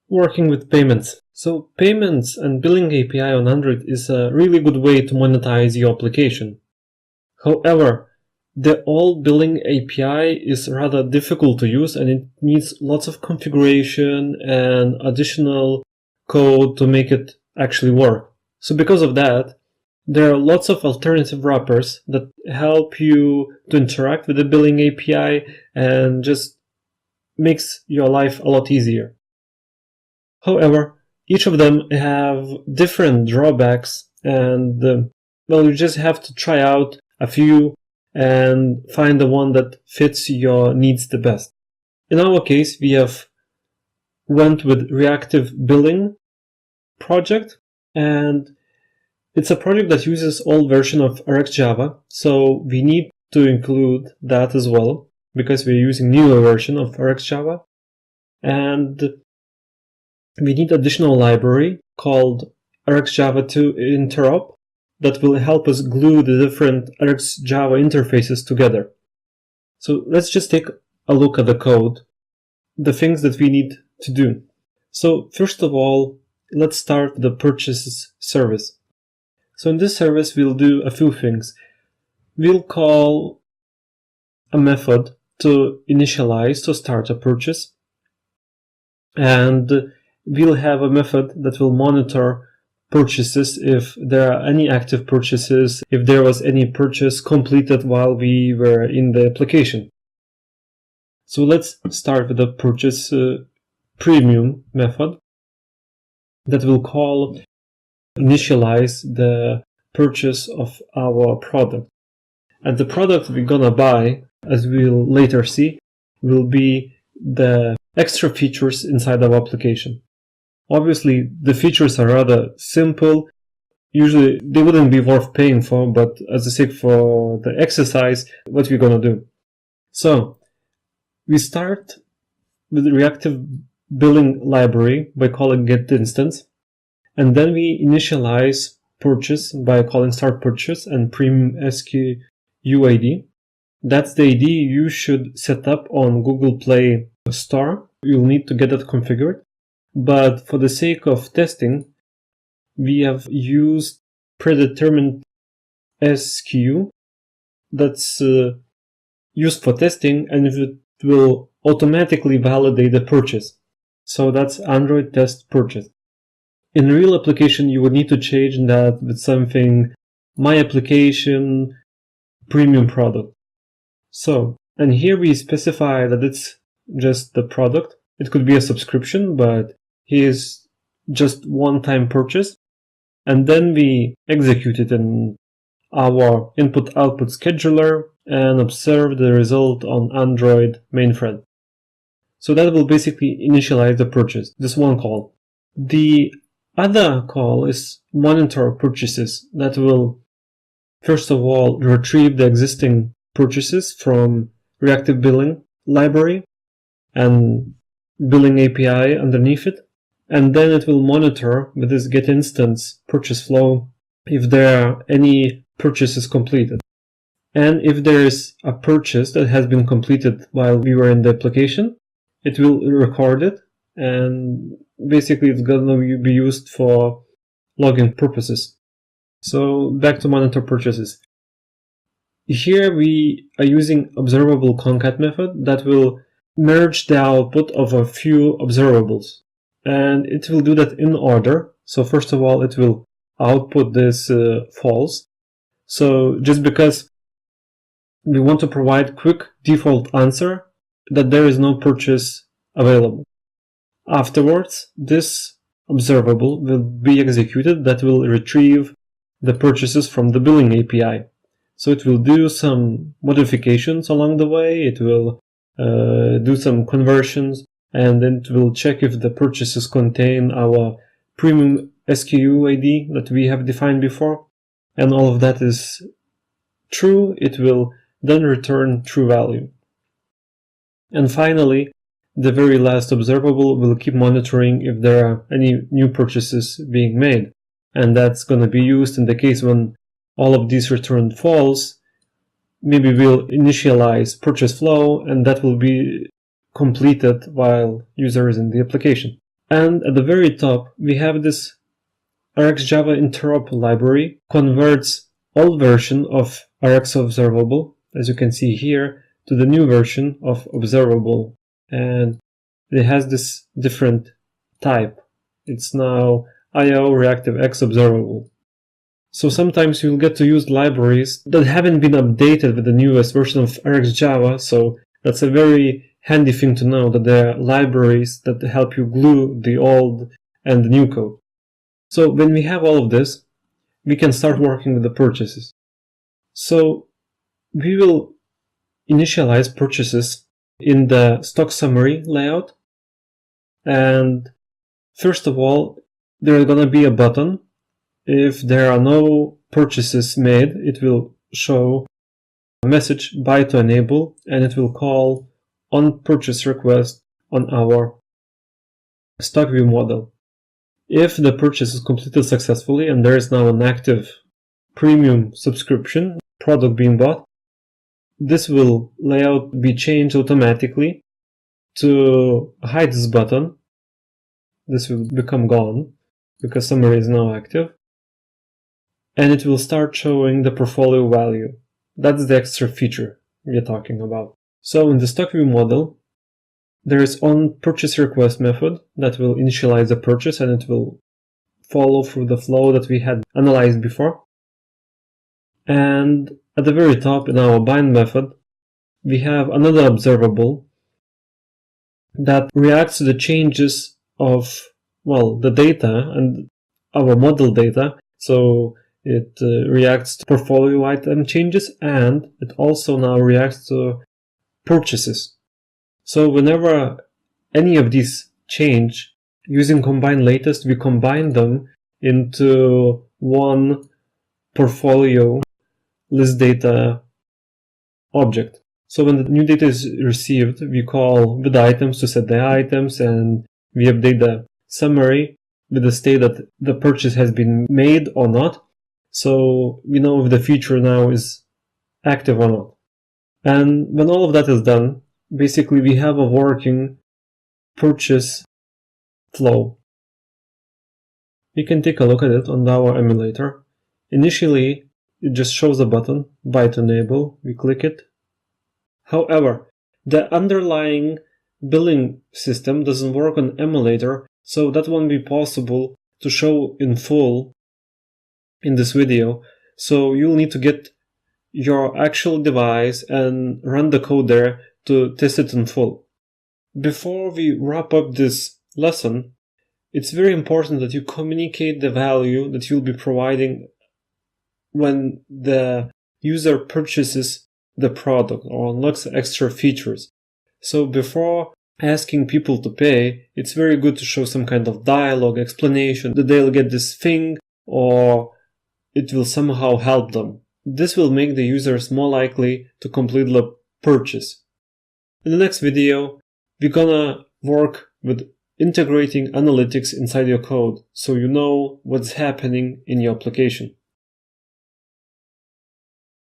Working with payments. So payments and billing API on Android is a really good way to monetize your application. However, the old billing API is rather difficult to use and it needs lots of configuration and additional code to make it actually work. So because of that, there are lots of alternative wrappers that help you to interact with the billing API and just makes your life a lot easier. However, each of them have different drawbacks and you just have to try out a few and find the one that fits your needs the best. In our case, we have went with Reactive Billing project, and it's a project that uses old version of RxJava, so we need to include that as well because we're using newer version of RxJava, and we need additional library called RxJava2 interop that will help us glue the different RxJava interfaces together. So let's just take a look at the code, the things that we need to do. So first of all, let's start with the purchases service. So in this service, we'll do a few things. We'll call a method to initialize, to start a purchase. And we'll have a method that will monitor purchases if there are any active purchases, if there was any purchase completed while we were in the application. So let's start with the purchase premium method that will call initialize the purchase of our product. And the product we're gonna buy, as we'll later see, will be the extra features inside our application. Obviously, the features are rather simple. Usually, they wouldn't be worth paying for, but as I say, for the exercise, what we're gonna do. So, we start with the reactive billing library by calling getInstance, and then we initialize purchase by calling start purchase and premium SKU ID. That's the ID you should set up on Google Play Store. You'll need to get that configured. But for the sake of testing, we have used predetermined SKU that's used for testing, and it will automatically validate the purchase. So that's Android test purchase. In real application, you would need to change that with something my application premium product. So, and here we specify that it's just the product. It could be a subscription, but here's just one-time purchase. And then we execute it in our input-output scheduler and observe the result on Android main thread. So that will basically initialize the purchase, this one call. The other call is monitor purchases that will, first of all, retrieve the existing purchases from reactive billing library and billing API underneath it. And then it will monitor with this getInstance purchase flow if there are any purchases completed. And if there is a purchase that has been completed while we were in the application, it will record it, and basically it's going to be used for login purposes. So back to monitor purchases. Here we are using observable concat method that will merge the output of a few observables. And it will do that in order. So first of all, it will output this false. So just because we want to provide quick default answer that there is no purchase available. Afterwards, this observable will be executed that will retrieve the purchases from the billing API. So it will do some modifications along the way. It will do some conversions, and then it will check if the purchases contain our premium SKU ID that we have defined before. And all of that is true. It will then return true value. And finally, the very last observable will keep monitoring if there are any new purchases being made. And that's going to be used in the case when all of these return false. Maybe we'll initialize purchase flow, and that will be completed while user is in the application. And at the very top, we have this RxJava interop library, converts old version of RxObservable, as you can see here, to the new version of observable. And it has this different type. It's now IO Reactive X Observable. So sometimes you'll get to use libraries that haven't been updated with the newest version of RxJava, so that's a very handy thing to know, that there are libraries that help you glue the old and the new code. So when we have all of this, we can start working with the purchases. So we will initialize purchases in the stock summary layout. And first of all, there's going to be a button. If there are no purchases made, it will show a message buy to enable, and it will call on purchase request on our stock view model. If the purchase is completed successfully and there is now an active premium subscription product being bought, this will layout be changed automatically to hide this button. This will become gone because summary is now active. And it will start showing the portfolio value. That's the extra feature we're talking about. So in the stock view model, there is on purchase request method that will initialize the purchase, and it will follow through the flow that we had analyzed before. And at the very top in our bind method, we have another observable that reacts to the changes of, well, the data and our model data. So it reacts to portfolio item changes, and it also now reacts to purchases. So whenever any of these change, using combine latest, we combine them into one portfolio list data object. So when the new data is received, we call with items to set the items, and we update the summary with the state that the purchase has been made or not. So we know if the feature now is active or not. And when all of that is done, basically we have a working purchase flow. We can take a look at it on our emulator. Initially, it just shows a button, buy to enable. We click it. However, the underlying billing system doesn't work on emulator, so that won't be possible to show in full in this video. So you'll need to get your actual device and run the code there to test it in full. Before we wrap up this lesson, it's very important that you communicate the value that you'll be providing when the user purchases the product or unlocks extra features. So before asking people to pay, it's very good to show some kind of dialogue, explanation that they'll get this thing or it will somehow help them. This will make the users more likely to complete the purchase. In the next video, we're gonna work with integrating analytics inside your code so you know what's happening in your application.